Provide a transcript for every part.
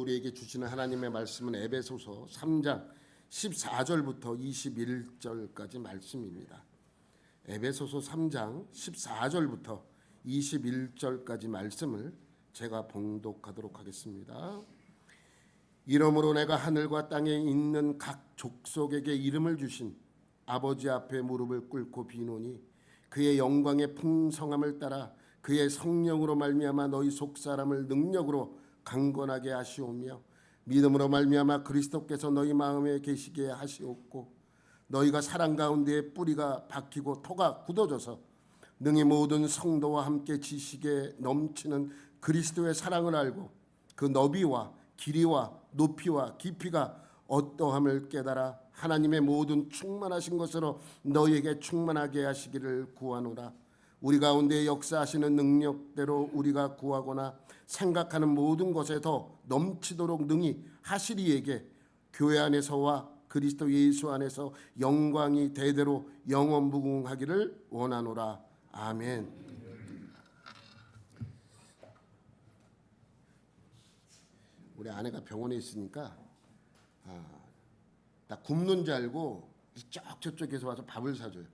우리에게 주시는 하나님의 말씀은 에베소서 3장 14절부터 21절까지 말씀입니다. 에베소서 3장 14절부터 21절까지 말씀을 제가 봉독하도록 하겠습니다. 이러므로 내가 하늘과 땅에 있는 각 족속에게 이름을 주신 아버지 앞에 무릎을 꿇고 비노니 그의 영광의 풍성함을 따라 그의 성령으로 말미암아 너희 속사람을 능력으로 강건하게 하시오며 믿음으로 말미암아 그리스도께서 너희 마음에 계시게 하시옵고 너희가 사랑 가운데에 뿌리가 박히고 토가 굳어져서 능히 모든 성도와 함께 지식에 넘치는 그리스도의 사랑을 알고 그 너비와 길이와 높이와 깊이가 어떠함을 깨달아 하나님의 모든 충만하신 것으로 너희에게 충만하게 하시기를 구하노라. 우리 가운데 역사하시는 능력대로 우리가 구하거나 생각하는 모든 것에 더 넘치도록 능히 하시리에게 교회 안에서와 그리스도 예수 안에서 영광이 대대로 영원무궁하기를 원하노라. 아멘. 우리 아내가 병원에 있으니까 나 굶는 줄 알고 이쪽 저쪽에서 와서 밥을 사줘요.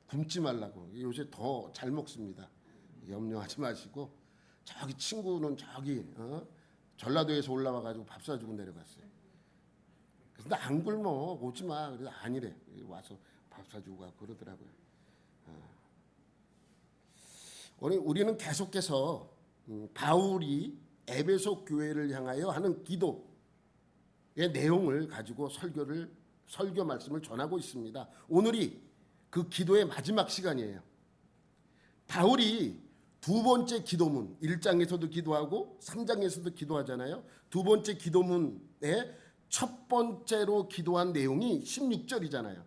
굶지 말라고. 요새 더 잘 먹습니다. 염려하지 마시고. 저기 친구는 저기 전라도에서 올라와가지고 밥 사주고 내려갔어요. 그래서 나 안 굶어 오지 마. 그래서 아니래. 와서 밥 사주고 가고 그러더라고요. 우리는 계속해서 바울이 에베소 교회를 향하여 하는 기도의 내용을 가지고 설교 말씀을 전하고 있습니다. 오늘이 그 기도의 마지막 시간이에요. 바울이 두 번째 기도문 1장에서도 기도하고 3장에서도 기도하잖아요. 두 번째 기도문의 첫 번째로 기도한 내용이 16절이잖아요.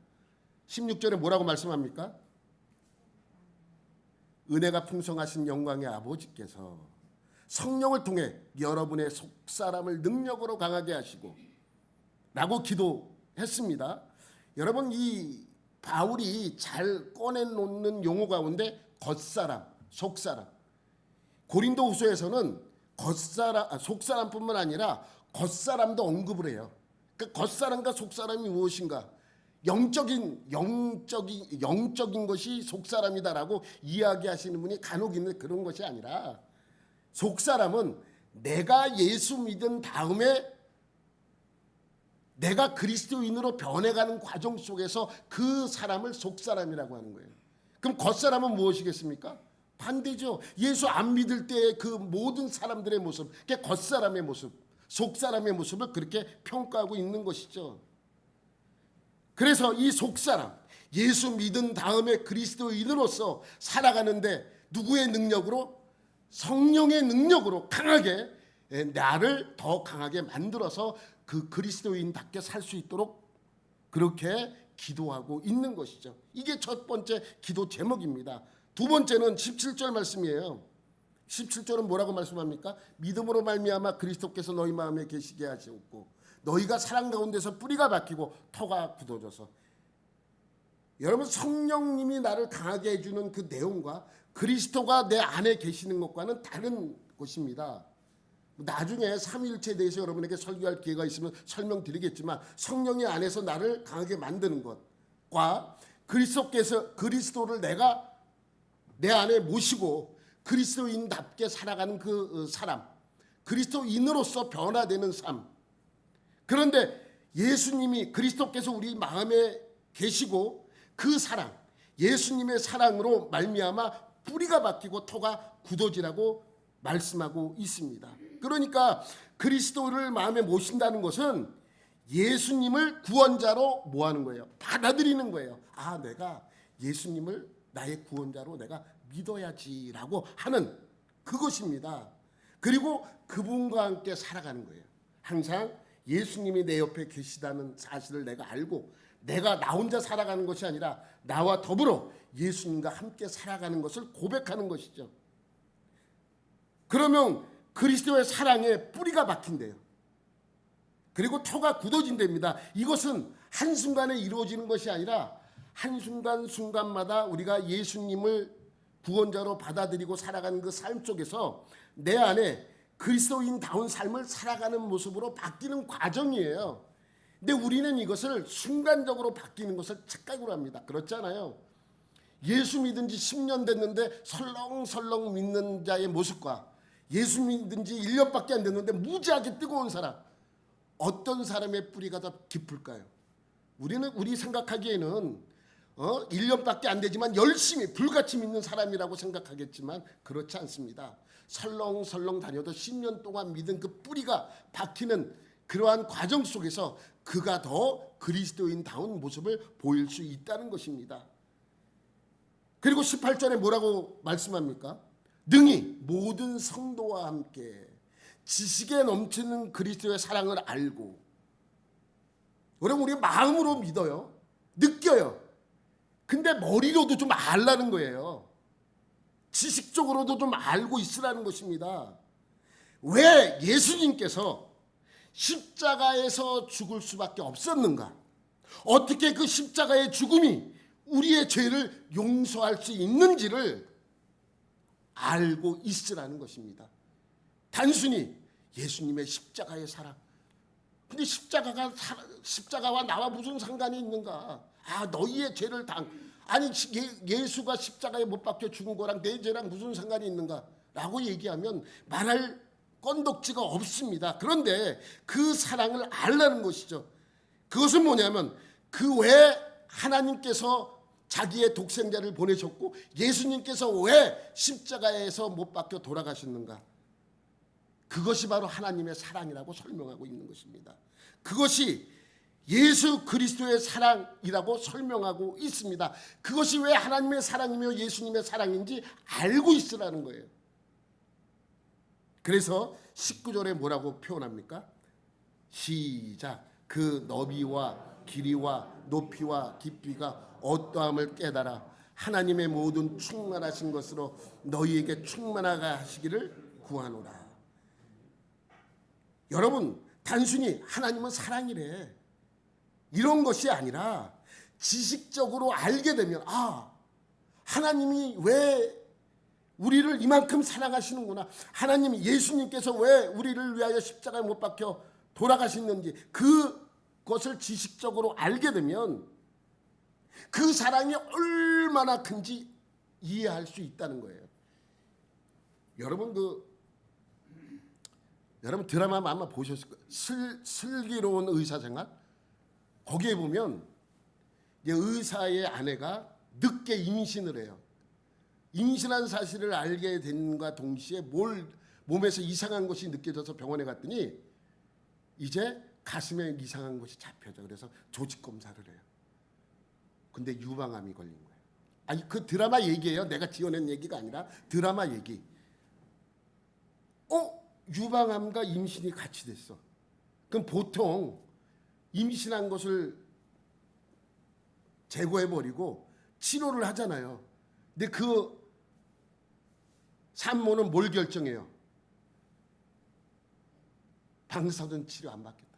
16절에 뭐라고 말씀합니까? 은혜가 풍성하신 영광의 아버지께서 성령을 통해 여러분의 속사람을 능력으로 강하게 하시고 라고 기도했습니다. 여러분, 이 바울이 잘 꺼내놓는 용어 가운데 겉사람, 속사람. 고린도후서에서는 속사람뿐만 아니라 겉사람도 언급을 해요. 그러니까 겉사람과 속사람이 무엇인가? 영적인 것이 속사람이다라고 이야기하시는 분이 간혹 있는 그런 것이 아니라 속사람은 내가 예수 믿은 다음에 내가 그리스도인으로 변해가는 과정 속에서 그 사람을 속사람이라고 하는 거예요. 그럼 겉사람은 무엇이겠습니까? 반대죠. 예수 안 믿을 때의 그 모든 사람들의 모습, 그게 겉사람의 모습, 속사람의 모습을 그렇게 평가하고 있는 것이죠. 그래서 이 속사람, 예수 믿은 다음에 그리스도인으로서 살아가는데 누구의 능력으로? 성령의 능력으로 강하게 나를 더 강하게 만들어서 그 그리스도인답게 살 수 있도록 그렇게 기도하고 있는 것이죠. 이게 첫 번째 기도 제목입니다. 두 번째는 17절 말씀이에요. 17절은 뭐라고 말씀합니까? 믿음으로 말미암아 그리스도께서 너희 마음에 계시게 하시옵고 너희가 사랑 가운데서 뿌리가 박히고 토가 굳어져서. 여러분, 성령님이 나를 강하게 해주는 그 내용과 그리스도가 내 안에 계시는 것과는 다른 것입니다. 나중에 삼위일체에 대해서 여러분에게 설교할 기회가 있으면 설명드리겠지만 성령이 안에서 나를 강하게 만드는 것과 그리스도를 내가 내 안에 모시고 그리스도인답게 살아가는 그 사람, 그리스도인으로서 변화되는 삶. 그런데 예수님이 그리스도께서 우리 마음에 계시고 그 사랑, 예수님의 사랑으로 말미암아 뿌리가 박히고 토가 굳어지라고 말씀하고 있습니다. 그러니까 그리스도를 마음에 모신다는 것은 예수님을 구원자로 뭐 하는 거예요? 받아들이는 거예요. 아, 내가 예수님을 나의 구원자로 내가 믿어야지라고 하는 그것입니다. 그리고 그분과 함께 살아가는 거예요. 항상 예수님이 내 옆에 계시다는 사실을 내가 알고 내가 나 혼자 살아가는 것이 아니라 나와 더불어 예수님과 함께 살아가는 것을 고백하는 것이죠. 그러면 그리스도의 사랑에 뿌리가 박힌대요. 그리고 토가 굳어진답니다. 이것은 한순간에 이루어지는 것이 아니라 한순간순간마다 우리가 예수님을 구원자로 받아들이고 살아가는 그 삶 속에서 내 안에 그리스도인다운 삶을 살아가는 모습으로 바뀌는 과정이에요. 근데 우리는 이것을 순간적으로 바뀌는 것을 착각으로 합니다. 그렇잖아요. 예수 믿은 지 10년 됐는데 설렁설렁 믿는 자의 모습과 예수 믿은 지 1년밖에 안 됐는데 무지하게 뜨거운 사람, 어떤 사람의 뿌리가 더 깊을까요? 우리 생각하기에는 1년밖에 안 되지만 열심히 불같이 믿는 사람이라고 생각하겠지만 그렇지 않습니다. 설렁설렁 다녀도 10년 동안 믿은 그 뿌리가 박히는 그러한 과정 속에서 그가 더 그리스도인다운 모습을 보일 수 있다는 것입니다. 그리고 18절에 뭐라고 말씀합니까? 능히 모든 성도와 함께 지식에 넘치는 그리스도의 사랑을 알고. 여러분, 우리 마음으로 믿어요. 느껴요. 근데 머리로도 좀 알라는 거예요. 지식적으로도 좀 알고 있으라는 것입니다. 왜 예수님께서 십자가에서 죽을 수밖에 없었는가? 어떻게 그 십자가의 죽음이 우리의 죄를 용서할 수 있는지를 알고 있으라는 것입니다. 단순히 예수님의 십자가의 사랑. 근데 십자가와 나와 무슨 상관이 있는가? 너희의 죄를 아니 예수가 십자가에 못 박혀 죽은 거랑 내 죄랑 무슨 상관이 있는가? 라고 얘기하면 말할 건덕지가 없습니다. 그런데 그 사랑을 알라는 것이죠. 그것은 뭐냐면 그 외에 하나님께서 자기의 독생자를 보내셨고 예수님께서 왜 십자가에서 못 박혀 돌아가셨는가? 그것이 바로 하나님의 사랑이라고 설명하고 있는 것입니다. 그것이 예수 그리스도의 사랑이라고 설명하고 있습니다. 그것이 왜 하나님의 사랑이며 예수님의 사랑인지 알고 있으라는 거예요. 그래서 19절에 뭐라고 표현합니까? 시작. 그 너비와 길이와 높이와 깊이가 어떠함을 깨달아 하나님의 모든 충만하신 것으로 너희에게 충만하게 하시기를 구하노라. 여러분, 단순히 하나님은 사랑이래 이런 것이 아니라 지식적으로 알게 되면 하나님이 왜 우리를 이만큼 사랑하시는구나, 하나님이 예수님께서 왜 우리를 위하여 십자가에 못 박혀 돌아가셨는지 그것을 지식적으로 알게 되면 그 사랑이 얼마나 큰지 이해할 수 있다는 거예요. 여러분 여러분 드라마 아마 보셨을 거예요. 슬기로운 의사생활. 거기에 보면 의사의 아내가 늦게 임신을 해요. 임신한 사실을 알게 된과 동시에 몸에서 이상한 것이 느껴져서 병원에 갔더니 이제 가슴에 이상한 것이 잡혀져. 그래서 조직 검사를 해요. 근데 유방암이 걸린 거예요. 아니 그 드라마 얘기예요. 내가 지어낸 얘기가 아니라 드라마 얘기. 유방암과 임신이 같이 됐어. 그럼 보통 임신한 것을 제거해버리고 치료를 하잖아요. 근데 그 산모는 뭘 결정해요? 방사선 치료 안 받겠다.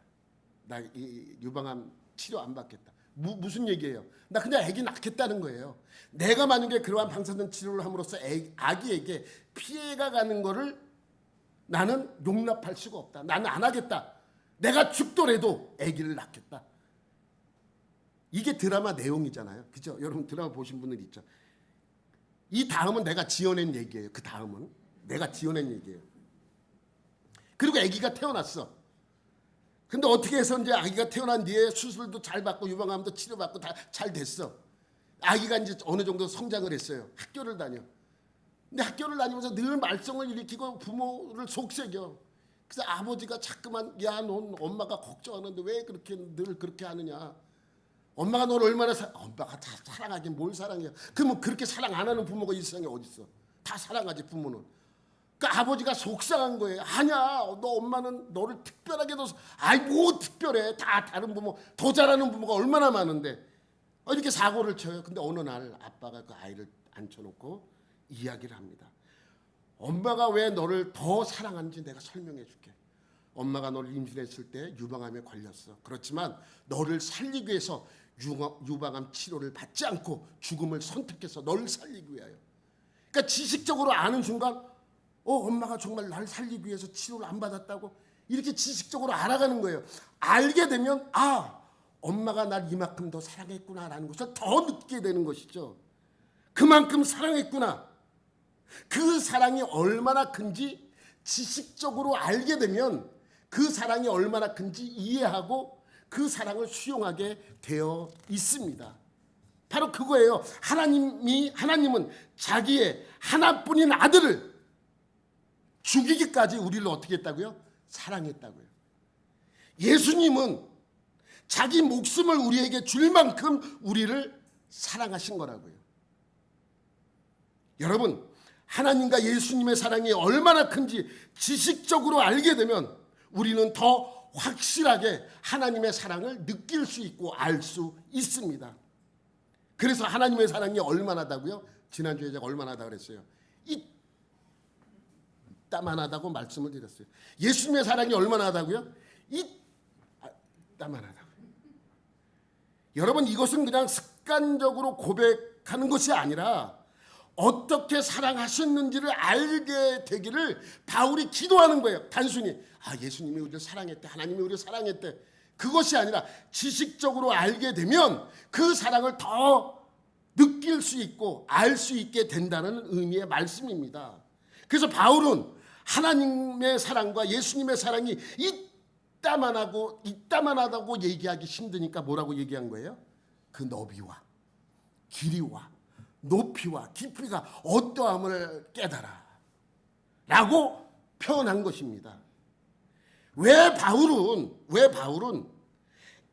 나 이 유방암 치료 안 받겠다. 무슨 얘기예요? 나 그냥 아기 낳겠다는 거예요. 내가 만약에 그러한 방사선 치료를 함으로써 아기에게 피해가 가는 거를 나는 용납할 수가 없다. 나는 안 하겠다. 내가 죽더라도 아기를 낳겠다. 이게 드라마 내용이잖아요. 그죠? 여러분 드라마 보신 분들 있죠? 이 다음은 내가 지어낸 얘기예요. 그 다음은 내가 지어낸 얘기예요. 그리고 아기가 태어났어. 근데 어떻게 해서 이제 아기가 태어난 뒤에 수술도 잘 받고 유방암도 치료받고 다 잘 됐어. 아기가 이제 어느 정도 성장을 했어요. 학교를 다녀. 근데 학교를 다니면서 늘 말썽을 일으키고 부모를 속삭여. 그래서 아버지가 자꾸만 넌 엄마가 걱정하는데 왜 그렇게 늘 그렇게 하느냐. 엄마가 널 얼마나 엄마가 다 사랑하긴 뭘 사랑해요. 그러면 그렇게 사랑 안 하는 부모가 이 세상에 어디 있어. 다 사랑하지 부모는. 그러니까 아버지가 속상한 거예요. 아니야, 너 엄마는 너를 특별하게 둬서. 뭐 특별해. 다 다른 부모 더 잘하는 부모가 얼마나 많은데. 이렇게 사고를 쳐요. 근데 어느 날 아빠가 그 아이를 앉혀놓고 이야기를 합니다. 엄마가 왜 너를 더 사랑하는지 내가 설명해 줄게. 엄마가 너를 임신했을 때 유방암에 걸렸어. 그렇지만 너를 살리기 위해서 유방암 치료를 받지 않고 죽음을 선택해서 너를 살리기 위하여. 그러니까 지식적으로 아는 순간 엄마가 정말 날 살리기 위해서 치료를 안 받았다고 이렇게 지식적으로 알아가는 거예요. 알게 되면 엄마가 날 이만큼 더 사랑했구나라는 것을 더 느끼게 되는 것이죠. 그만큼 사랑했구나. 그 사랑이 얼마나 큰지 지식적으로 알게 되면 그 사랑이 얼마나 큰지 이해하고 그 사랑을 수용하게 되어 있습니다. 바로 그거예요. 하나님은 자기의 하나뿐인 아들을 죽이기까지 우리를 어떻게 했다고요? 사랑했다고요. 예수님은 자기 목숨을 우리에게 줄 만큼 우리를 사랑하신 거라고요. 여러분, 하나님과 예수님의 사랑이 얼마나 큰지 지식적으로 알게 되면 우리는 더 확실하게 하나님의 사랑을 느낄 수 있고 알 수 있습니다. 그래서 하나님의 사랑이 얼마나다고요? 지난주에 제가 얼마나다 그랬어요? 이따만하다고 말씀을 드렸어요. 예수님의 사랑이 얼마나다고요? 이따만하다고요. 여러분, 이것은 그냥 습관적으로 고백하는 것이 아니라 어떻게 사랑하셨는지를 알게 되기를 바울이 기도하는 거예요. 단순히 예수님이 우리를 사랑했대, 하나님이 우리를 사랑했대, 그것이 아니라 지식적으로 알게 되면 그 사랑을 더 느낄 수 있고 알 수 있게 된다는 의미의 말씀입니다. 그래서 바울은 하나님의 사랑과 예수님의 사랑이 이따만하다고 얘기하기 힘드니까 뭐라고 얘기한 거예요? 그 너비와 길이와 높이와 깊이가 어떠함을 깨달아 라고 표현한 것입니다. 왜 바울은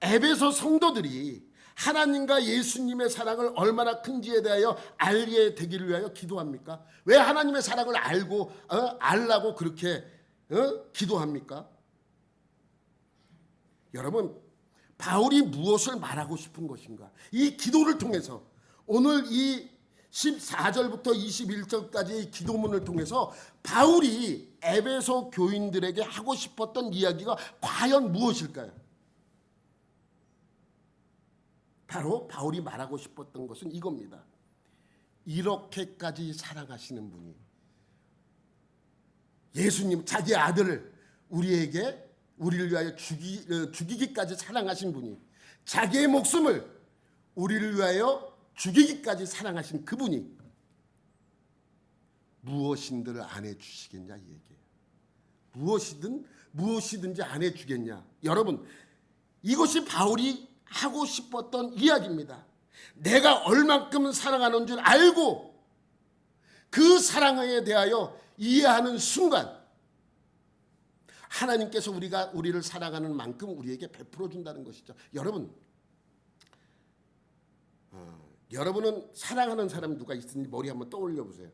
에베소 성도들이 하나님과 예수님의 사랑을 얼마나 큰지에 대하여 알게 되기를 위하여 기도합니까? 왜 하나님의 사랑을 알라고 그렇게 기도합니까? 여러분, 바울이 무엇을 말하고 싶은 것인가? 이 기도를 통해서 오늘 이 14절부터 21절까지의 기도문을 통해서 바울이 에베소 교인들에게 하고 싶었던 이야기가 과연 무엇일까요? 바로 바울이 말하고 싶었던 것은 이겁니다. 이렇게까지 사랑하시는 분이, 예수님 자기 아들을 우리를 위하여 죽이기까지 사랑하신 분이, 자기의 목숨을 우리를 위하여 죽이기까지 사랑하신 그분이 무엇인들을 안 해주시겠냐 이 얘기예요. 무엇이든지 안 해주겠냐. 여러분, 이것이 바울이 하고 싶었던 이야기입니다. 내가 얼만큼 사랑하는 줄 알고 그 사랑에 대하여 이해하는 순간 하나님께서 우리를 사랑하는 만큼 우리에게 베풀어 준다는 것이죠. 여러분은 사랑하는 사람 누가 있는지 머리 한번 떠올려 보세요.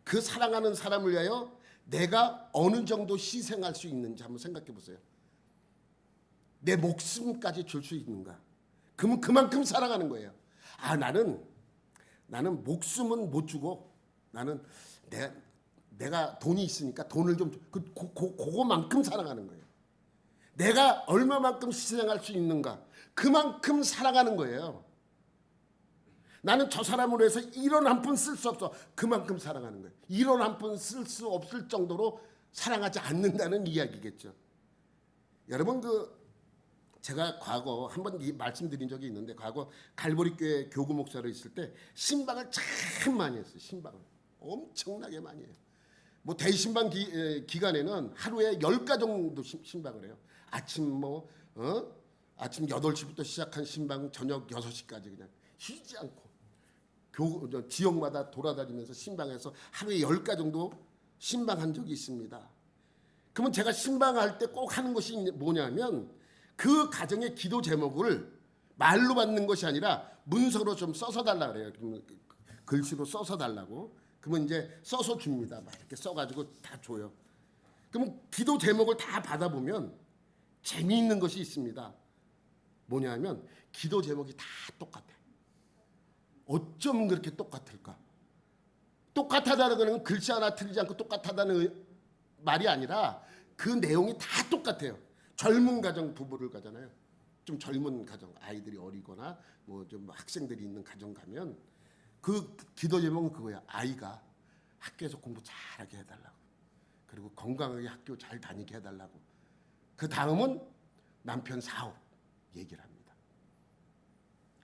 그 사랑하는 사람을 위하여 내가 어느 정도 희생할 수 있는지 한번 생각해 보세요. 내 목숨까지 줄 수 있는가? 그러면 그만큼 사랑하는 거예요. 나는 목숨은 못 주고 나는 내가 돈이 있으니까 돈을 좀 그거만큼 사랑하는 거예요. 내가 얼마만큼 희생할 수 있는가? 그만큼 사랑하는 거예요. 나는 저 사람으로 해서 1원 한 푼 쓸 수 없어. 그만큼 사랑하는 거예요. 1원 한 푼 쓸 수 없을 정도로 사랑하지 않는다는 이야기겠죠. 여러분, 제가 과거 한번 말씀드린 적이 있는데, 과거 갈보리교회 교구 목사로 있을 때 신방을 참 많이 했어요. 신방을 엄청나게 많이 해요. 뭐 대신방 기간에는 하루에 10가 정도 신방을 해요. 아침 8시부터 시작한 신방 저녁 6시까지 그냥 쉬지 않고 지역마다 돌아다니면서 신방에서 하루에 10가 정도 신방한 적이 있습니다. 그러면 제가 신방할 때 꼭 하는 것이 뭐냐면 그 가정의 기도 제목을 말로 받는 것이 아니라 문서로 좀 써서 달라 그래요. 글씨로 써서 달라고. 그러면 이제 써서 줍니다. 막 이렇게 써가지고 다 줘요. 그럼 기도 제목을 다 받아보면 재미있는 것이 있습니다. 뭐냐면 기도 제목이 다 똑같아. 어쩜 그렇게 똑같을까? 똑같다는 것은 글씨 하나 틀리지 않고 똑같다는 말이 아니라 그 내용이 다 똑같아요. 젊은 가정 부부를 가잖아요. 좀 젊은 가정, 아이들이 어리거나 뭐 좀 학생들이 있는 가정 가면 그 기도 제목은 그거야. 아이가 학교에서 공부 잘하게 해달라고. 그리고 건강하게 학교 잘 다니게 해달라고. 그 다음은 남편 사업 얘기를 합니다.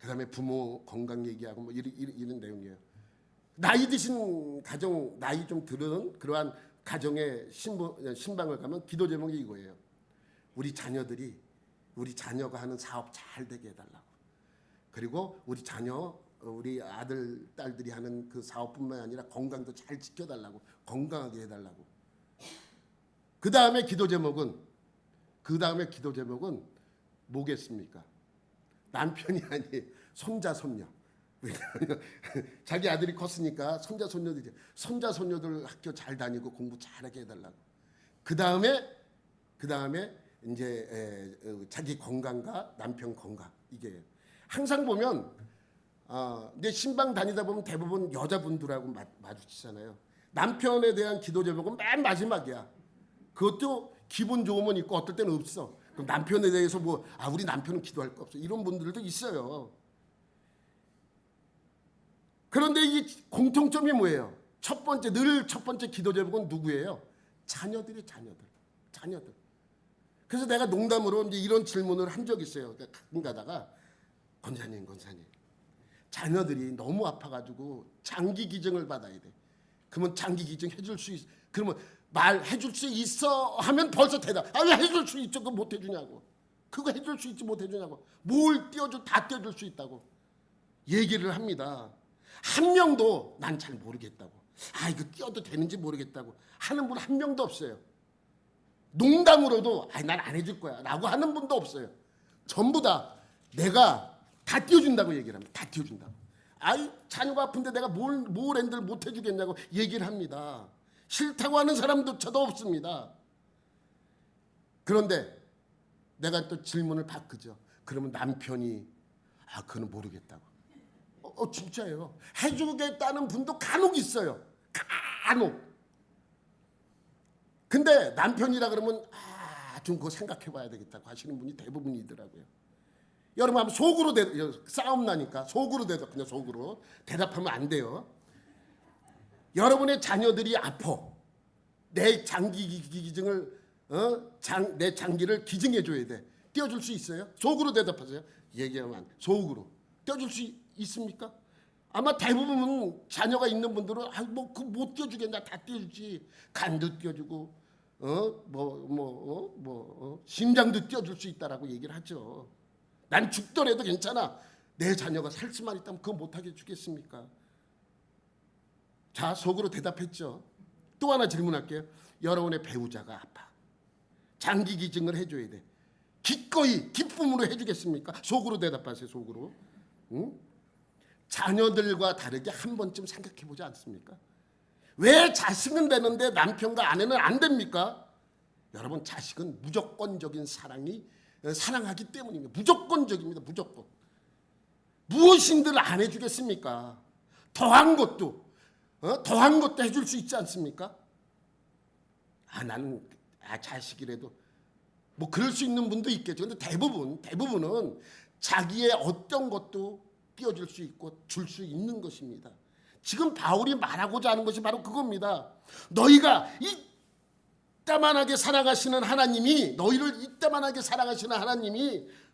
그 다음에 부모 건강 얘기하고 뭐 이런 내용이에요. 나이 드신 가정, 나이 좀 들은 그러한 가정의 신방을 가면 기도 제목이 이거예요. 우리 자녀가 하는 사업 잘 되게 해달라고. 그리고 우리 아들, 딸들이 하는 그 사업뿐만 아니라 건강도 잘 지켜달라고. 건강하게 해달라고. 그 다음에 기도 제목은 뭐겠습니까? 남편이 아니에요. 손자, 손녀. 자기 아들이 컸으니까 손자, 손녀들 학교 잘 다니고 공부 잘하게 해달라고. 그 다음에 이제 자기 건강과 남편 건강. 이게 항상 보면 내 신방 다니다 보면 대부분 여자분들하고 마주치잖아요. 남편에 대한 기도 제목은 맨 마지막이야. 그것도 기분 좋으면 있고 어떨 때는 없어. 그럼 남편에 대해서 우리 남편은 기도할 거 없어. 이런 분들도 있어요. 그런데 이 공통점이 뭐예요? 첫 번째 기도 제목은 누구예요? 자녀들. 그래서 내가 농담으로 이제 이런 질문을 한 적이 있어요. 가끔 가다가 권사님, 자녀들이 너무 아파가지고 장기 기증을 받아야 돼. 그러면 장기 기증 해줄 수 있어? 그러면 해줄 수 있어 하면 벌써 대답. 왜 해줄 수 있죠? 그거 못 해주냐고. 그거 해줄 수 있지 못 해주냐고. 뭘 다 띄워줄 수 있다고 얘기를 합니다. 한 명도 난 잘 모르겠다고. 이거 띄워도 되는지 모르겠다고 하는 분 한 명도 없어요. 농담으로도 난 안 해줄 거야 라고 하는 분도 없어요. 전부 다 내가 다 띄워준다고 얘기를 합니다. 다 띄워준다고. 자녀가 아픈데 내가 뭘 핸들 못 해주겠냐고 얘기를 합니다. 싫다고 하는 사람조차도 없습니다. 그런데 내가 또 질문을 바꾸죠. 그러면 남편이 그거는 모르겠다고. 진짜예요. 해주겠다는 분도 간혹 있어요. 간혹. 근데 남편이라 그러면 좀 그거 생각해봐야 되겠다고 하시는 분이 대부분이더라고요. 여러분 한번 속으로 싸움 나니까 속으로 대답하냐. 속으로 대답하면 안 돼요. 여러분의 자녀들이 아파. 내 장기 기증을 내 장기를 기증해줘야 돼. 띄워줄 수 있어요? 속으로 대답하세요. 얘기하면 안 돼. 속으로 띄워줄 수 있습니까? 아마 대부분 자녀가 있는 분들은 못 띄워주겠냐. 다 띄워주지. 간도 띄워주고 심장도 띄워줄 수 있다라고 얘기를 하죠. 난 죽더라도 괜찮아. 내 자녀가 살 수만 있다면 그거 못하게 주겠습니까? 자, 속으로 대답했죠. 또 하나 질문할게요. 여러분의 배우자가 아파. 장기 기증을 해줘야 돼. 기꺼이 기쁨으로 해주겠습니까? 속으로 대답하세요. 속으로. 응? 자녀들과 다르게 한 번쯤 생각해보지 않습니까? 왜 자식은 되는데 남편과 아내는 안 됩니까? 여러분, 자식은 무조건적인 사랑하기 때문입니다. 무조건적입니다. 무조건. 무엇인들 안 해주겠습니까? 더한 것도 해줄 수 있지 않습니까? 나는 자식이라도 그럴 수 있는 분도 있겠죠. 근데 대부분은 자기의 어떤 것도 띄워줄 수 있고 줄 수 있는 것입니다. 지금 바울이 말하고자 하는 것이 바로 그겁니다. 너희가 이따만하게 사랑하시는 하나님이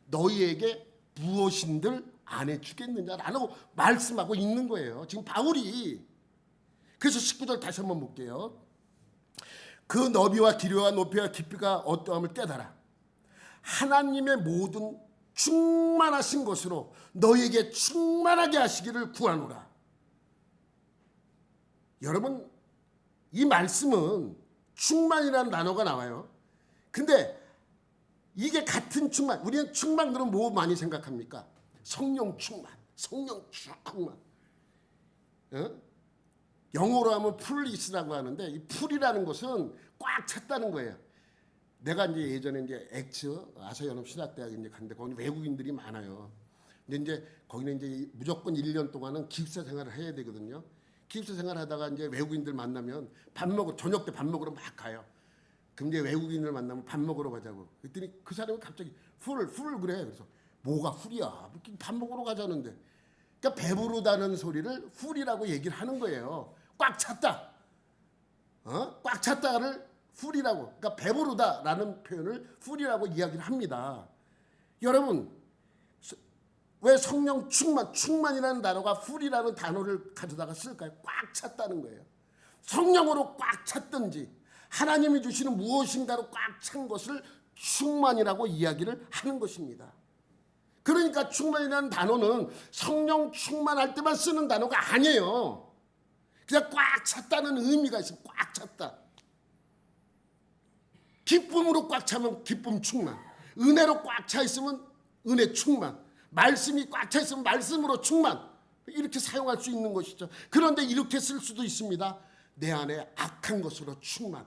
너희에게 무엇인들 안 해주겠느냐라고 말씀하고 있는 거예요. 지금 바울이. 그래서 19절 다시 한번 볼게요. 그 너비와 길이와 높이와 깊이가 어떠함을 깨달아 하나님의 모든 충만하신 것으로 너희에게 충만하게 하시기를 구하노라. 여러분, 이 말씀은 충만이라는 단어가 나와요. 근데 이게 같은 충만, 우리는 충만 그러면 뭐 많이 생각합니까? 성령 충만. 영어로 하면 풀리스라고 하는데 이 풀이라는 것은 꽉 찼다는 거예요. 내가 이제 예전에 아사연합신학대학에 이제 갔는데 거기 외국인들이 많아요. 근데 이제 거기는 이제 무조건 1년 동안은 기숙사 생활을 해야 되거든요. 기숙사 생활하다가 이제 외국인들 만나면 저녁 때 밥 먹으러 막 가요. 그럼 이제 외국인을 만나면 밥 먹으러 가자고. 그랬더니 그 사람이 갑자기 풀 그래. 그래서 뭐가 풀이야? 밥 먹으러 가자는데. 그러니까 배부르다는 소리를 풀이라고 얘기를 하는 거예요. 꽉 찼다. 꽉 찼다를 풀이라고, 그러니까 배부르다라는 표현을 풀이라고 이야기를 합니다. 여러분, 왜 성령 충만이라는 단어가 풀이라는 단어를 가져다가 쓸까요? 꽉 찼다는 거예요. 성령으로 꽉 찼든지 하나님이 주시는 무엇인가로 꽉 찬 것을 충만이라고 이야기를 하는 것입니다. 그러니까 충만이라는 단어는 성령 충만할 때만 쓰는 단어가 아니에요. 그냥 꽉 찼다는 의미가 있어요. 꽉 찼다. 기쁨으로 꽉 차면 기쁨 충만, 은혜로 꽉 차 있으면 은혜 충만, 말씀이 꽉 차 있으면 말씀으로 충만, 이렇게 사용할 수 있는 것이죠. 그런데 이렇게 쓸 수도 있습니다. 내 안에 악한 것으로 충만,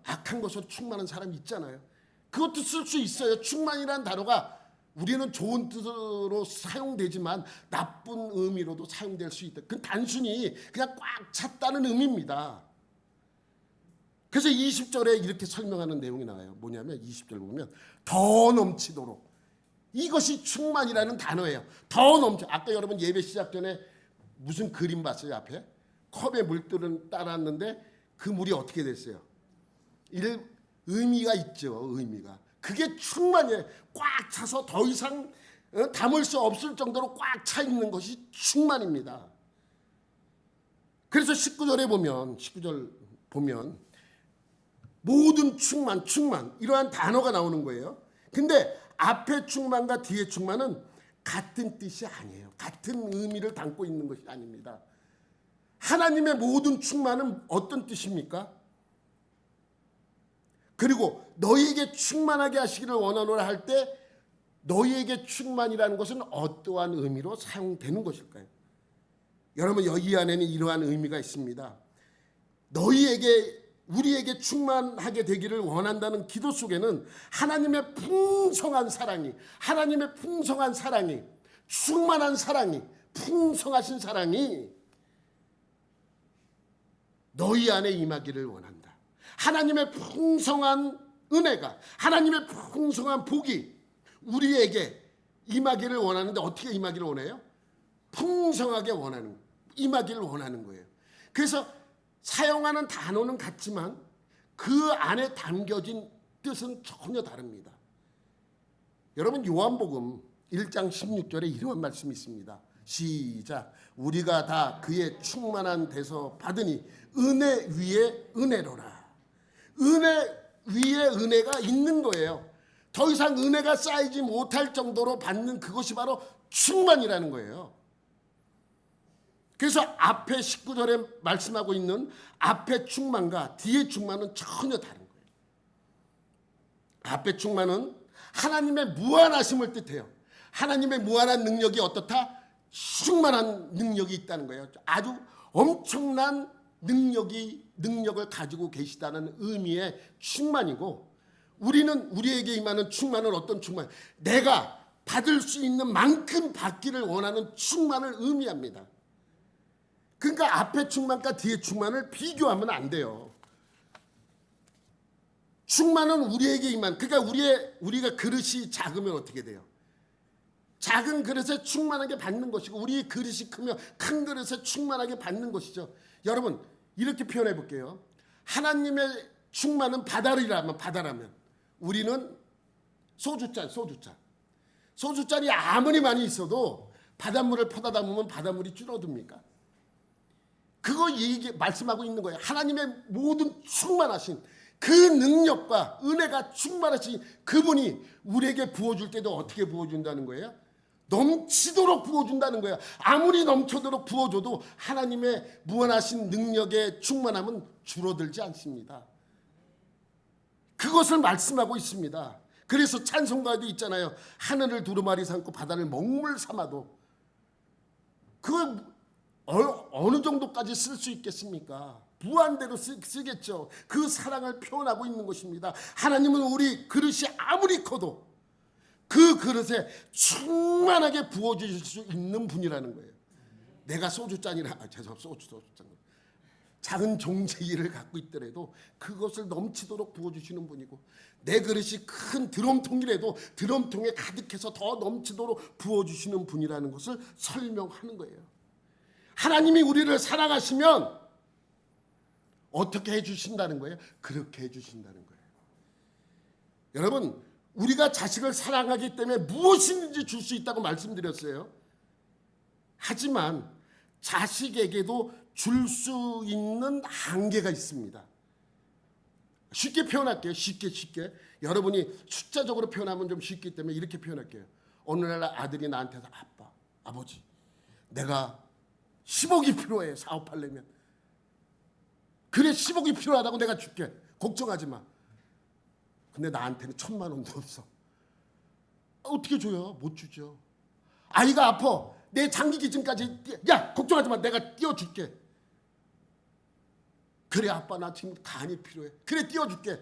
악한 것으로 충만한 사람이 있잖아요. 그것도 쓸 수 있어요. 충만이라는 단어가 우리는 좋은 뜻으로 사용되지만 나쁜 의미로도 사용될 수 있다. 그건 단순히 그냥 꽉 찼다는 의미입니다. 그래서 20절에 이렇게 설명하는 내용이 나와요. 뭐냐면 20절 보면 더 넘치도록, 이것이 충만이라는 단어예요. 더 넘쳐. 아까 여러분 예배 시작 전에 무슨 그림 봤어요? 앞에 컵에 물들은 따랐는데 그 물이 어떻게 됐어요? 이런 의미가 있죠. 의미가. 그게 충만이에요. 꽉 차서 더 이상 담을 수 없을 정도로 꽉 차 있는 것이 충만입니다. 그래서 19절 보면 모든 충만 이러한 단어가 나오는 거예요. 근데 앞에 충만과 뒤에 충만은 같은 뜻이 아니에요. 같은 의미를 담고 있는 것이 아닙니다. 하나님의 모든 충만은 어떤 뜻입니까? 그리고 너희에게 충만하게 하시기를 원하노라 할 때 너희에게 충만이라는 것은 어떠한 의미로 사용되는 것일까요? 여러분, 여기 안에는 이러한 의미가 있습니다. 우리에게 충만하게 되기를 원한다는 기도 속에는 하나님의 풍성한 사랑이, 충만한 사랑이, 풍성하신 사랑이 너희 안에 임하기를 원한다. 하나님의 풍성한 은혜가, 하나님의 풍성한 복이 우리에게 임하기를 원하는데 어떻게 임하기를 원해요? 풍성하게 임하기를 원하는 거예요. 그래서 사용하는 단어는 같지만 그 안에 담겨진 뜻은 전혀 다릅니다. 여러분, 요한복음 1장 16절에 이런 말씀이 있습니다. 시작. 우리가 다 그의 충만한 데서 받으니 은혜 위에 은혜로라. 은혜 위에 은혜가 있는 거예요. 더 이상 은혜가 쌓이지 못할 정도로 받는 그것이 바로 충만이라는 거예요. 그래서 앞에 19절에 말씀하고 있는 앞에 충만과 뒤에 충만은 전혀 다른 거예요. 앞에 충만은 하나님의 무한하심을 뜻해요. 하나님의 무한한 능력이 어떻다? 충만한 능력이 있다는 거예요. 아주 엄청난 능력을 가지고 계시다는 의미의 충만이고, 우리에게 임하는 충만은 어떤 충만? 내가 받을 수 있는 만큼 받기를 원하는 충만을 의미합니다. 그러니까 앞에 충만과 뒤에 충만을 비교하면 안 돼요. 충만은 우리에게 임한, 그러니까 우리가 그릇이 작으면 어떻게 돼요? 작은 그릇에 충만하게 받는 것이고, 우리의 그릇이 크면 큰 그릇에 충만하게 받는 것이죠. 여러분, 이렇게 표현해 볼게요. 하나님의 충만은 바다라면 우리는 소주잔이 아무리 많이 있어도 바닷물을 퍼다 담으면 바닷물이 줄어듭니까? 그거 말씀하고 있는 거예요. 하나님의 모든 충만하신 그 능력과 은혜가 충만하신 그분이 우리에게 부어줄 때도 어떻게 부어준다는 거예요? 넘치도록 부어준다는 거예요. 아무리 넘쳐도록 부어줘도 하나님의 무한하신 능력의 충만함은 줄어들지 않습니다. 그것을 말씀하고 있습니다. 그래서 찬송가도 있잖아요. 하늘을 두루마리 삼고 바다를 먹물 삼아도, 그걸 어느 정도까지 쓸 수 있겠습니까? 무한대로 쓰겠죠. 그 사랑을 표현하고 있는 것입니다. 하나님은 우리 그릇이 아무리 커도 그 그릇에 충만하게 부어주실 수 있는 분이라는 거예요. 내가 소주잔이나 작은 종제기를 갖고 있더라도 그것을 넘치도록 부어주시는 분이고, 내 그릇이 큰 드럼통이라도 드럼통에 가득해서 더 넘치도록 부어주시는 분이라는 것을 설명하는 거예요. 하나님이 우리를 사랑하시면 어떻게 해주신다는 거예요? 그렇게 해주신다는 거예요. 여러분, 우리가 자식을 사랑하기 때문에 무엇이든지 줄 수 있다고 말씀드렸어요. 하지만 자식에게도 줄 수 있는 한계가 있습니다. 쉽게 표현할게요. 쉽게. 여러분이 숫자적으로 표현하면 좀 쉽기 때문에 이렇게 표현할게요. 어느 날 아들이 나한테서 아빠, 아버지, 내가 10억이 필요해, 사업하려면. 그래, 10억이 필요하다고 내가 줄게. 걱정하지 마. 근데 나한테는 1,000만 원도 없어. 어떻게 줘요? 못 주죠. 아이가 아파. 내 장기 기증까지, 야, 걱정하지 마. 내가 띄워줄게. 그래, 아빠 나 지금 간이 필요해. 그래, 띄워줄게.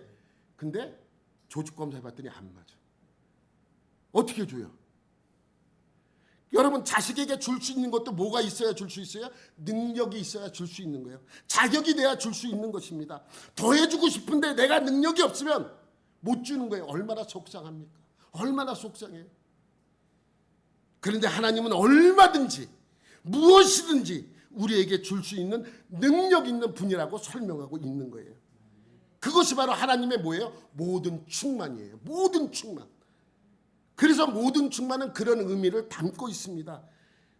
근데 조직검사 해봤더니 안 맞아. 어떻게 줘요? 여러분, 자식에게 줄 수 있는 것도 뭐가 있어야 줄 수 있어요? 능력이 있어야 줄 수 있는 거예요. 자격이 돼야 줄 수 있는 것입니다. 더 해주고 싶은데 내가 능력이 없으면 못 주는 거예요. 얼마나 속상합니까? 얼마나 속상해요. 그런데 하나님은 얼마든지 무엇이든지 우리에게 줄 수 있는 능력 있는 분이라고 설명하고 있는 거예요. 그것이 바로 하나님의 뭐예요? 모든 충만이에요. 모든 충만. 그래서 모든 충만은 그런 의미를 담고 있습니다.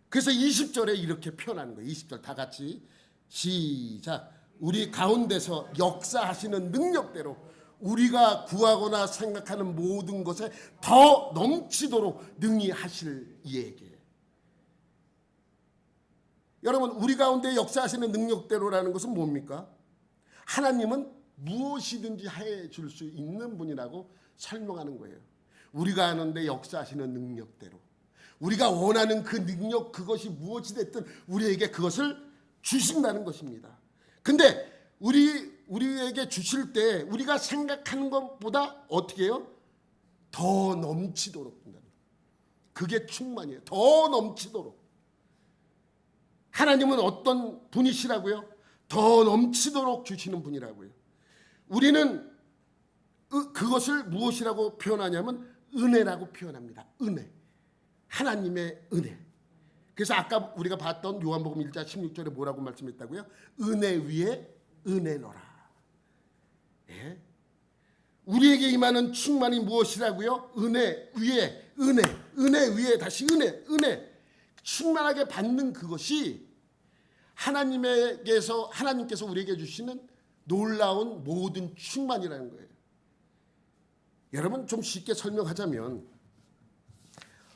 그래서 20절에 이렇게 표현하는 거예요. 20절 다 같이 시작. 우리 가운데서 역사하시는 능력대로 우리가 구하거나 생각하는 모든 것에 더 넘치도록 능히 하실 이에게. 여러분, 우리 가운데 역사하시는 능력대로라는 것은 뭡니까? 하나님은 무엇이든지 해줄 수 있는 분이라고 설명하는 거예요. 우리가 하는데 역사하시는 능력대로 우리가 원하는 그 능력, 그것이 무엇이 됐든 우리에게 그것을 주신다는 것입니다. 근데 우리에게 주실 때 우리가 생각하는 것보다 어떻게 해요? 더 넘치도록 한다는 거예요. 그게 충만이에요. 더 넘치도록. 하나님은 어떤 분이시라고요? 더 넘치도록 주시는 분이라고요. 우리는 그것을 무엇이라고 표현하냐면 은혜라고 표현합니다. 은혜. 하나님의 은혜. 그래서 아까 우리가 봤던 요한복음 1장 16절에 뭐라고 말씀했다고요? 은혜 위에 은혜노라. 예? 우리에게 임하는 충만이 무엇이라고요? 은혜 위에 은혜. 은혜 위에 다시 은혜. 은혜. 충만하게 받는 그것이 하나님께서 우리에게 주시는 놀라운 모든 충만이라는 거예요. 여러분, 좀 쉽게 설명하자면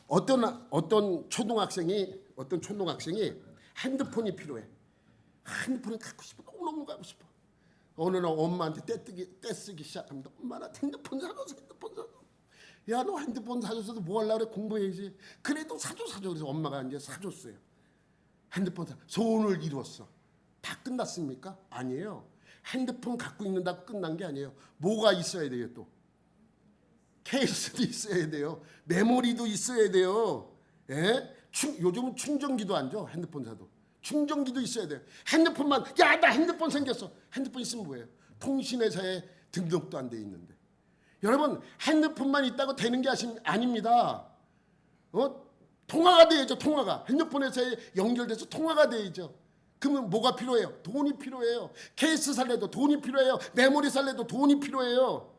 어떤 초등학생이 핸드폰이 필요해. 핸드폰을 갖고 싶어. 너무너무 갖고 싶어. 어느 날 엄마한테 떼쓰기 시작합니다. 엄마, 나 핸드폰 사줘서. 야, 너 핸드폰 사줘서도 뭐 하려고 그래? 공부해야지. 그래도 사줘. 그래서 엄마가 이제 사줬어요. 핸드폰 소원을 이루었어. 다 끝났습니까? 아니에요. 핸드폰 갖고 있는다고 끝난 게 아니에요. 뭐가 있어야 돼요? 또 케이스도 있어야 돼요. 메모리도 있어야 돼요. 예? 요즘은 충전기도 안 줘. 핸드폰 사도 충전기도 있어야 돼요. 핸드폰만, 야, 나 핸드폰 생겼어. 핸드폰 있으면 뭐예요? 통신회사에 등록도 안 돼 있는데. 여러분, 핸드폰만 있다고 되는 게 아닙니다. 통화가 돼야죠. 통화가 핸드폰에서 연결돼서 통화가 돼야죠. 그러면 뭐가 필요해요? 돈이 필요해요. 케이스 살래도 돈이 필요해요. 메모리 살래도 돈이 필요해요.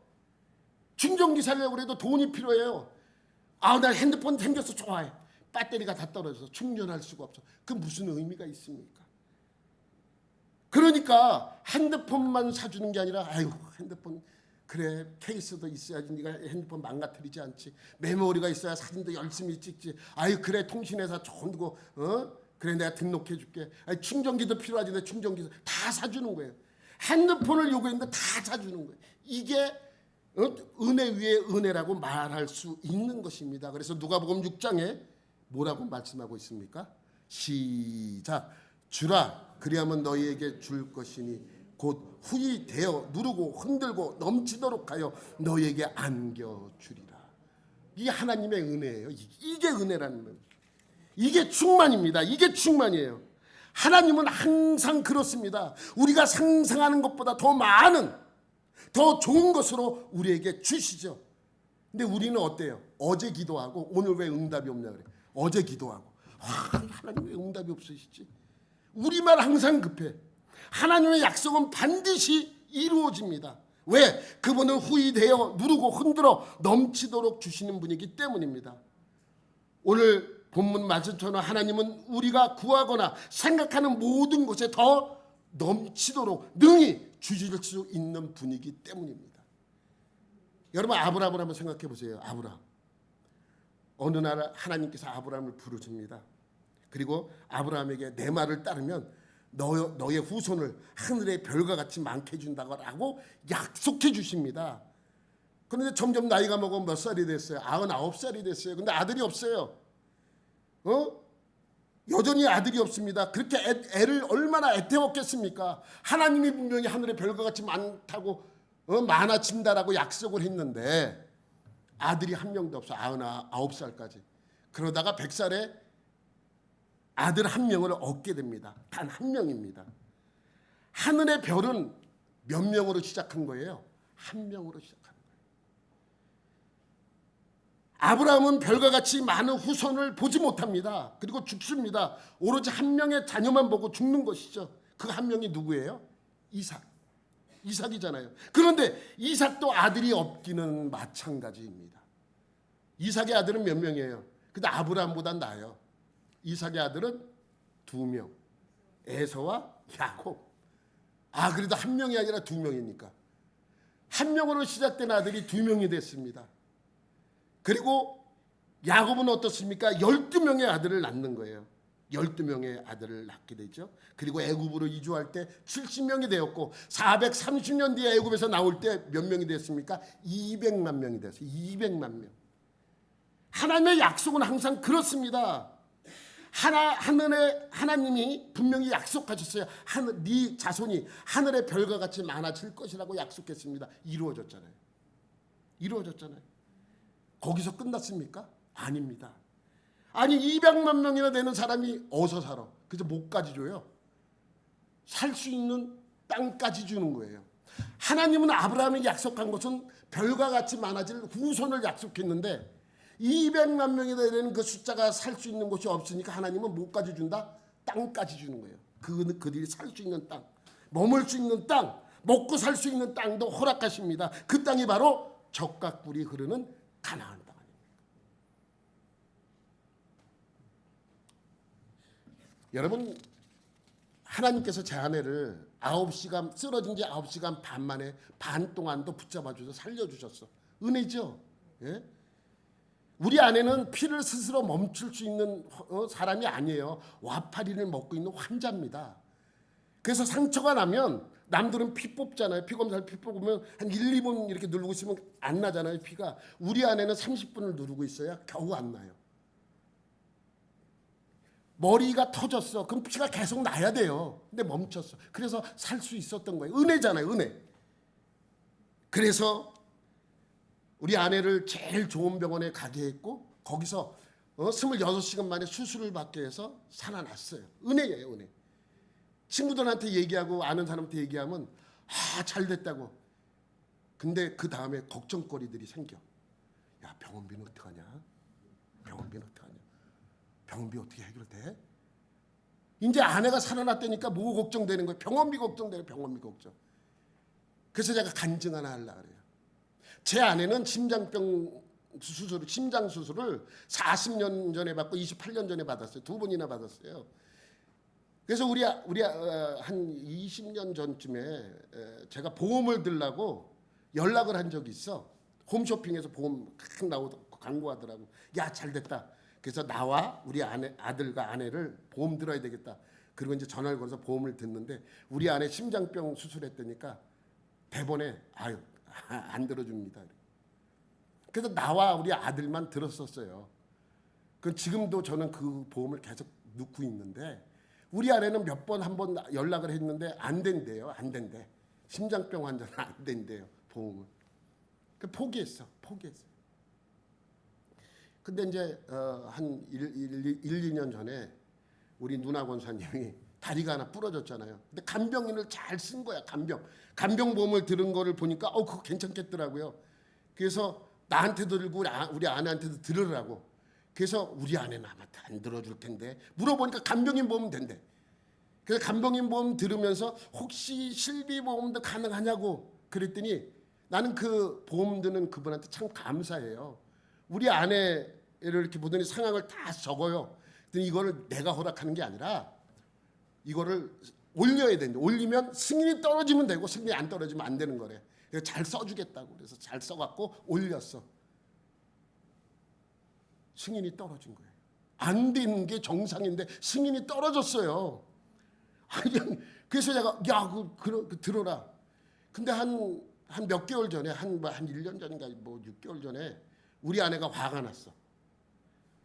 충전기 살려고 그래도 돈이 필요해요. 아, 나 핸드폰 생겨서 좋아해. 배터리가 다 떨어져서 충전할 수가 없어. 그 무슨 의미가 있습니까? 그러니까 핸드폰만 사주는 게 아니라, 아유, 핸드폰 그래, 케이스도 있어야지 네가 핸드폰 망가뜨리지 않지. 메모리가 있어야 사진도 열심히 찍지. 아유, 그래, 통신회사 좋은 거, 그래, 내가 등록해 줄게. 아니, 충전기도 필요하지. 내 충전기도 다 사주는 거예요. 핸드폰을 요구했는데 다 사주는 거예요. 이게 은혜 위에 은혜라고 말할 수 있는 것입니다. 그래서 누가복음 6장에 뭐라고 말씀하고 있습니까? 시작. 주라, 그리하면 너희에게 줄 것이니 곧 후히 되어 누르고 흔들고 넘치도록 하여 너희에게 안겨주리라. 이게 하나님의 은혜예요. 이게 은혜라는 거예요. 이게 충만입니다. 이게 충만이에요. 하나님은 항상 그렇습니다. 우리가 상상하는 것보다 더 많은, 더 좋은 것으로 우리에게 주시죠. 근데 우리는 어때요? 어제 기도하고 오늘 왜 응답이 없냐 그래. 어제 기도하고 하나님 왜 응답이 없으시지? 우리만 항상 급해. 하나님의 약속은 반드시 이루어집니다. 왜? 그분은 후이되어 누르고 흔들어 넘치도록 주시는 분이기 때문입니다. 오늘 본문 말씀처럼 하나님은 우리가 구하거나 생각하는 모든 것에 더 넘치도록 능히 주실 수 있는 분이기 때문입니다. 여러분, 아브라함을 한번 생각해 보세요. 아브라함. 어느 날 하나님께서 아브라함을 부르십니다. 그리고 아브라함에게 내 말을 따르면 너의 후손을 하늘의 별과 같이 많게 해준다고 약속해 주십니다. 그런데 점점 나이가 먹으면 몇 살이 됐어요? 99살이 됐어요. 근데 아들이 없어요. 여전히 아들이 없습니다. 그렇게 애를 얼마나 애태웠겠습니까? 하나님이 분명히 하늘의 별과 같이 많다고 많아진다라고 약속을 했는데 아들이 한 명도 없어. 99살까지. 그러다가 100살에 아들 한 명을 얻게 됩니다. 단 한 명입니다. 하늘의 별은 몇 명으로 시작한 거예요? 한 명으로 시작한 거예요. 아브라함은 별과 같이 많은 후손을 보지 못합니다. 그리고 죽습니다. 오로지 한 명의 자녀만 보고 죽는 것이죠. 그 한 명이 누구예요? 이삭이잖아요. 그런데 이삭도 아들이 없기는 마찬가지입니다. 이삭의 아들은 몇 명이에요? 근데 아브라함보단 나아요. 이삭의 아들은 2명. 에서와 야곱. 그래도 한 명이 아니라 2명이니까. 한 명으로 시작된 아들이 2명이 됐습니다. 그리고 야곱은 어떻습니까? 12명의 아들을 낳는 거예요. 12명의 아들을 낳게 되죠. 그리고 애굽으로 이주할 때 70명이 되었고 430년 뒤에 애굽에서 나올 때 몇 명이 됐습니까? 200만 명이 됐어요. 200만 명. 하나님의 약속은 항상 그렇습니다. 하나님이 분명히 약속하셨어요. 네 자손이 하늘의 별과 같이 많아질 것이라고 약속했습니다. 이루어졌잖아요. 거기서 끝났습니까? 아닙니다. 아니 200만 명이나 되는 사람이 어디서 살아? 그래서 뭐까지 줘요? 살 수 있는 땅까지 주는 거예요. 하나님은 아브라함에게 약속한 것은 별과 같이 많아질 후손을 약속했는데 200만 명이 되는 그 숫자가 살 수 있는 곳이 없으니까 하나님은 뭐까지 준다? 땅까지 주는 거예요. 그들이 살 수 있는 땅, 머물 수 있는 땅, 먹고 살 수 있는 땅도 허락하십니다. 그 땅이 바로 젖과 꿀이 흐르는 가나안 땅 아닙니까? 여러분, 하나님께서 제 아내를 9시간 쓰러진 지 9시간 반 만에 반 동안도 붙잡아 주셔서 살려주셨어. 은혜죠. 예? 우리 아내는 피를 스스로 멈출 수 있는 사람이 아니에요. 와파리를 먹고 있는 환자입니다. 그래서 상처가 나면 남들은 피 뽑잖아요. 피검사를 피 뽑으면 한 1, 2분 이렇게 누르고 있으면 안 나잖아요. 피가. 우리 아내는 30분을 누르고 있어야 겨우 안 나요. 머리가 터졌어. 그럼 피가 계속 나야 돼요. 근데 멈췄어. 그래서 살 수 있었던 거예요. 은혜잖아요. 은혜. 그래서 우리 아내를 제일 좋은 병원에 가게 했고 거기서 26시간 만에 수술을 받게 해서 살아났어요. 은혜예요. 은혜. 친구들한테 얘기하고 아는 사람한테 얘기하면 잘 됐다고. 근데 그 다음에 걱정거리들이 생겨. 야, 병원비는 어떡하냐? 병원비 어떻게 해결돼? 이제 아내가 살아났다니까 뭐 걱정되는 거예요? 병원비 걱정돼요. 병원비 걱정. 그래서 제가 간증 하나 하려고 그래요. 제 아내는 심장 수술을 40년 전에 받고 28년 전에 받았어요. 2번이나 받았어요. 그래서 우리 한 20년 전쯤에 제가 보험을 들라고 연락을 한 적이 있어. 홈쇼핑에서 보험 막 나오고 광고하더라고. 야, 잘 됐다. 그래서 나와 우리 아들과 아내를 보험 들어야 되겠다. 그리고 이제 전화를 걸어서 보험을 듣는데 우리 아내 심장병 수술했다니까 대본에 안 들어줍니다. 그래서 나와 우리 아들만 들었었어요. 그 지금도 저는 그 보험을 계속 넣고 있는데 우리 아내는 몇 번 한 번 연락을 했는데 안 된대요. 안 된대. 심장병 환자는 안 된대요. 보험을. 그 포기했어. 근데 이제 한 1, 2년 전에 우리 누나 권사님이 다리가 하나 부러졌잖아요. 근데 간병인을 잘 쓴 거야. 간병보험을 들은 거를 보니까 그거 괜찮겠더라고요. 그래서 나한테도 들고 우리 아내한테도 들으라고. 그래서 우리 아내는 아마 안 들어줄 텐데 물어보니까 간병인 보험 된대. 그래서 간병인보험 들으면서 혹시 실비보험도 가능하냐고 그랬더니 나는 그 보험 드는 그분한테 참 감사해요. 우리 아내를 이렇게 보더니 상황을 다 적어요. 그랬더니 이거를 내가 허락하는 게 아니라 이거를 올려야 되는데 올리면 승인이 떨어지면 되고 승인이 안 떨어지면 안 되는 거래. 그래서 잘 써주겠다고 그래서 잘 써갖고 올렸어. 승인이 떨어진 거예요. 안 되는 게 정상인데 승인이 떨어졌어요. 아니, 그래서 제가 야, 그 들어라. 근데 한 몇 개월 전에 한 1년 전인가 뭐 6개월 전에 우리 아내가 화가 났어.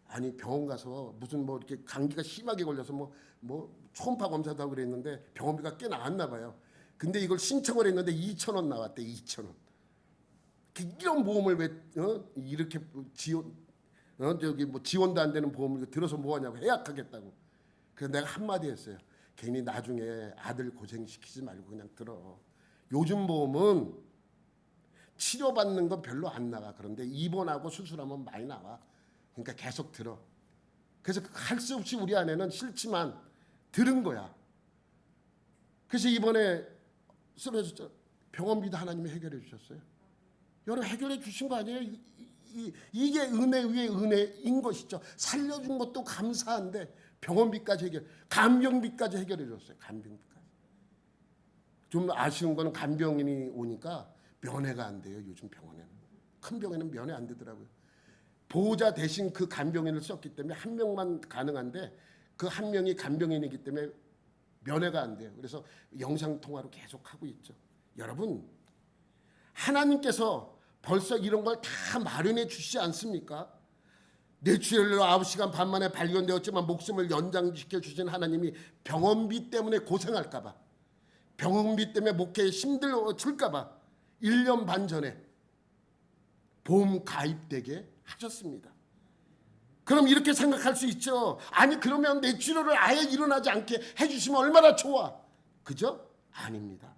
아니 병원 가서 무슨 뭐 이렇게 감기가 심하게 걸려서 뭐 초음파 검사도 하고 그랬는데 병원비가 꽤 나왔나 봐요. 근데 이걸 신청을 했는데 2,000원 나왔대. 2,000원. 이런 보험을 왜 이렇게 지원 저기 뭐 지원도 안 되는 보험을 들어서 뭐하냐고 해약하겠다고. 그래서 내가 한마디 했어요. 괜히 나중에 아들 고생시키지 말고 그냥 들어. 요즘 보험은 치료받는 건 별로 안 나가. 그런데 입원하고 수술하면 많이 나와. 그러니까 계속 들어. 그래서 할 수 없이 우리 아내는 싫지만 들은 거야. 그래서 이번에 쓰러졌죠. 병원비도 하나님이 해결해 주셨어요. 여러분 해결해 주신 거 아니에요? 이게 은혜 위에 은혜인 것이죠. 살려준 것도 감사한데 병원비까지 간병비까지 해결해 줬어요. 간병비까지. 좀 아쉬운 거는 간병인이 오니까 면회가 안 돼요. 요즘 병원에는. 큰 병에는 면회 안 되더라고요. 보호자 대신 그 간병인을 썼기 때문에 한 명만 가능한데 그 한 명이 간병인이기 때문에 면회가 안 돼요. 그래서 영상통화로 계속 하고 있죠. 여러분 하나님께서 벌써 이런 걸 다 마련해 주시지 않습니까? 뇌출혈로 9시간 반 만에 발견되었지만 목숨을 연장시켜 주신 하나님이 병원비 때문에 고생할까 봐, 병원비 때문에 목회에 힘들어질까 봐 1년 반 전에 보험 가입되게 하셨습니다. 그럼 이렇게 생각할 수 있죠. 아니 그러면 뇌출혈을 아예 일어나지 않게 해주시면 얼마나 좋아. 그죠? 아닙니다.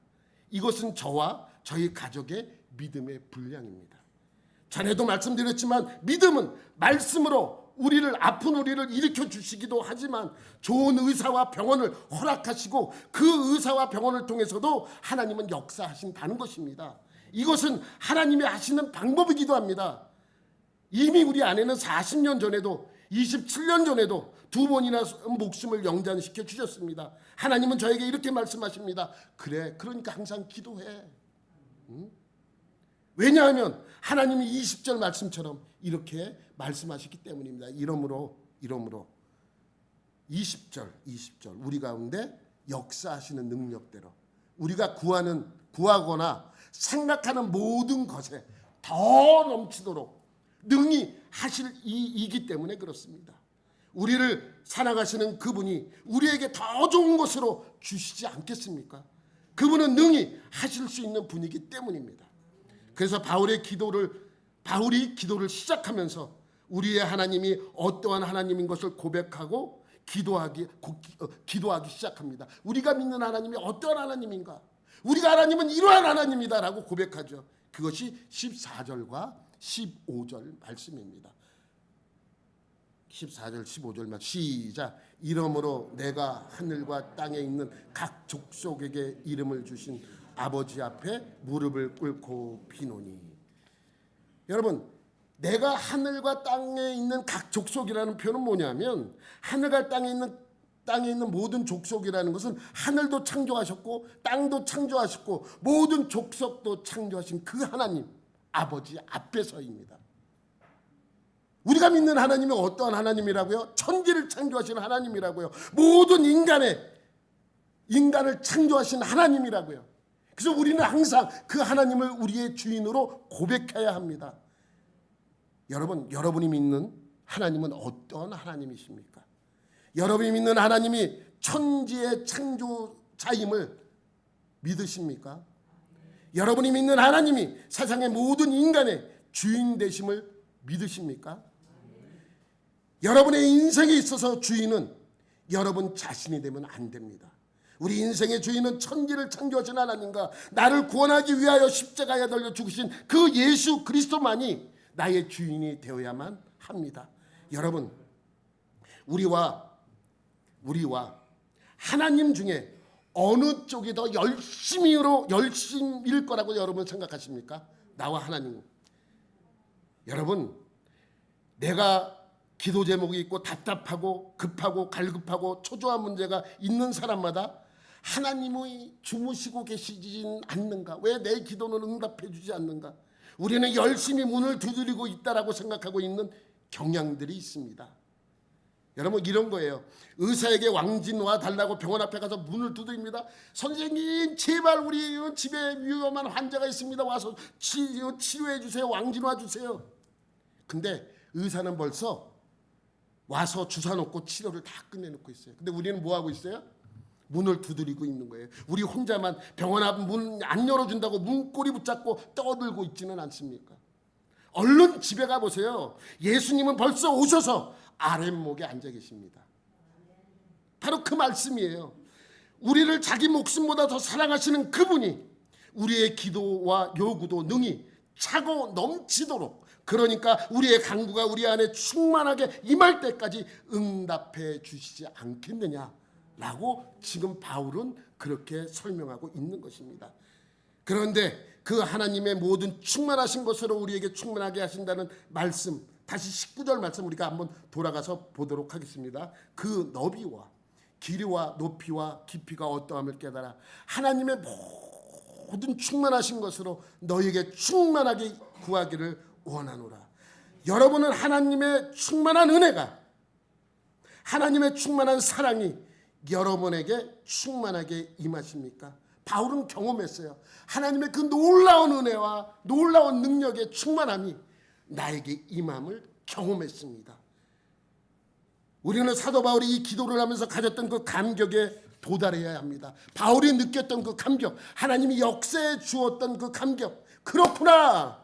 이것은 저와 저희 가족의 믿음의 분량입니다. 전에도 말씀드렸지만 믿음은 말씀으로 아픈 우리를 일으켜 주시기도 하지만 좋은 의사와 병원을 허락하시고 그 의사와 병원을 통해서도 하나님은 역사하신다는 것입니다. 이것은 하나님이 하시는 방법이기도 합니다. 이미 우리 아내는 40년 전에도 27년 전에도 2번이나 목숨을 영장시켜 주셨습니다. 하나님은 저에게 이렇게 말씀하십니다. 그래, 그러니까 항상 기도해. 응? 왜냐하면 하나님이 20절 말씀처럼 이렇게 말씀하셨기 때문입니다. 이러므로 20절 우리 가운데 역사하시는 능력대로 우리가 구하거나 생각하는 모든 것에 더 넘치도록 능히 하실 이기 때문에 그렇습니다. 우리를 사랑하시는 그분이 우리에게 더 좋은 것으로 주시지 않겠습니까? 그분은 능히 하실 수 있는 분이기 때문입니다. 그래서 바울이 기도를 시작하면서 우리의 하나님이 어떠한 하나님인 것을 고백하고 기도하기 시작합니다. 우리가 믿는 하나님이 어떠한 하나님인가? 우리가 하나님은 이러한 하나님이다라고 고백하죠. 그것이 14절과 15절 말씀입니다. 14절 15절 말씀 시작. 이러므로 내가 하늘과 땅에 있는 각 족속에게 이름을 주신 아버지 앞에 무릎을 꿇고 비노니. 여러분, 내가 하늘과 땅에 있는 각 족속이라는 표현은 뭐냐면 하늘과 땅에 있는 모든 족속이라는 것은 하늘도 창조하셨고 땅도 창조하셨고 모든 족속도 창조하신 그 하나님 아버지 앞에서입니다. 우리가 믿는 하나님이 어떠한 하나님이라고요? 천지를 창조하신 하나님이라고요. 모든 인간을 창조하신 하나님이라고요. 그래서 우리는 항상 그 하나님을 우리의 주인으로 고백해야 합니다. 여러분이 믿는 하나님은 어떤 하나님이십니까? 여러분이 믿는 하나님이 천지의 창조자임을 믿으십니까? 여러분이 믿는 하나님이 세상의 모든 인간의 주인 되심을 믿으십니까? 여러분의 인생에 있어서 주인은 여러분 자신이 되면 안 됩니다. 우리 인생의 주인은 천지를 창조하신 하나님과 나를 구원하기 위하여 십자가에 달려 죽으신 그 예수 그리스도만이 나의 주인이 되어야만 합니다. 여러분, 우리와 하나님 중에 어느 쪽이 더 열심일 거라고 여러분 생각하십니까? 나와 하나님. 여러분, 내가 기도 제목이 있고 답답하고 급하고 갈급하고 초조한 문제가 있는 사람마다 하나님이 주무시고 계시진 않는가? 왜 내 기도는 응답해 주지 않는가? 우리는 열심히 문을 두드리고 있다라고 생각하고 있는 경향들이 있습니다. 여러분, 이런 거예요. 의사에게 왕진 와 달라고 병원 앞에 가서 문을 두드립니다. 선생님, 제발 우리 집에 위험한 환자가 있습니다. 와서 치료해 주세요. 왕진 와 주세요. 근데 의사는 벌써 와서 주사 놓고 치료를 다 끝내놓고 있어요. 근데 우리는 뭐 하고 있어요? 문을 두드리고 있는 거예요. 우리 혼자만 병원 앞 문 안 열어준다고 문고리 붙잡고 떠들고 있지는 않습니까? 얼른 집에 가보세요. 예수님은 벌써 오셔서 아랫목에 앉아 계십니다. 바로 그 말씀이에요. 우리를 자기 목숨보다 더 사랑하시는 그분이 우리의 기도와 요구도 능히 차고 넘치도록, 그러니까 우리의 간구가 우리 안에 충만하게 임할 때까지 응답해 주시지 않겠느냐라고 지금 바울은 그렇게 설명하고 있는 것입니다. 그런데 그 하나님의 모든 충만하신 것으로 우리에게 충만하게 하신다는 말씀, 다시 19절 말씀 우리가 한번 돌아가서 보도록 하겠습니다. 그 너비와 길이와 높이와 깊이가 어떠함을 깨달아 하나님의 모든 충만하신 것으로 너에게 충만하게 구하기를 원하노라. 여러분은 하나님의 충만한 은혜가, 하나님의 충만한 사랑이 여러분에게 충만하게 임하십니까? 바울은 경험했어요. 하나님의 그 놀라운 은혜와 놀라운 능력의 충만함이 나에게 임함을 경험했습니다. 우리는 사도 바울이 이 기도를 하면서 가졌던 그 감격에 도달해야 합니다. 바울이 느꼈던 그 감격, 하나님이 역사해 주었던 그 감격, 그렇구나.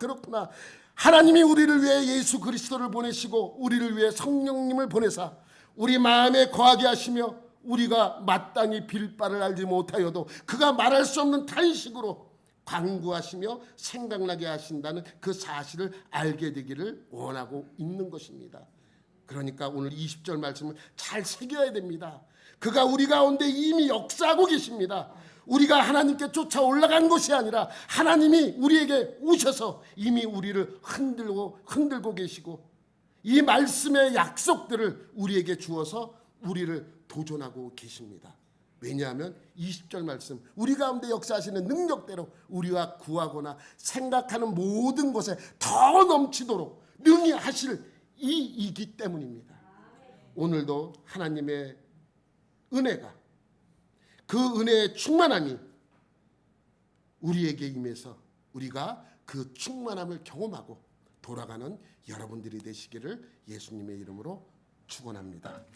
하나님이 우리를 위해 예수 그리스도를 보내시고 우리를 위해 성령님을 보내사 우리 마음에 거하게 하시며 우리가 마땅히 빌 바를 알지 못하여도 그가 말할 수 없는 탄식으로 간구하시며 생각나게 하신다는 그 사실을 알게 되기를 원하고 있는 것입니다. 그러니까 오늘 20절 말씀을 잘 새겨야 됩니다. 그가 우리 가운데 이미 역사하고 계십니다. 우리가 하나님께 쫓아 올라간 것이 아니라 하나님이 우리에게 오셔서 이미 우리를 흔들고 계시고 이 말씀의 약속들을 우리에게 주어서 우리를 도전하고 계십니다. 왜냐하면 20절 말씀, 우리 가운데 역사하시는 능력대로 우리가 구하거나 생각하는 모든 것에 더 넘치도록 능히 하실 이이기 때문입니다. 오늘도 하나님의 은혜가, 그 은혜의 충만함이 우리에게 임해서 우리가 그 충만함을 경험하고 돌아가는 여러분들이 되시기를 예수님의 이름으로 축원합니다.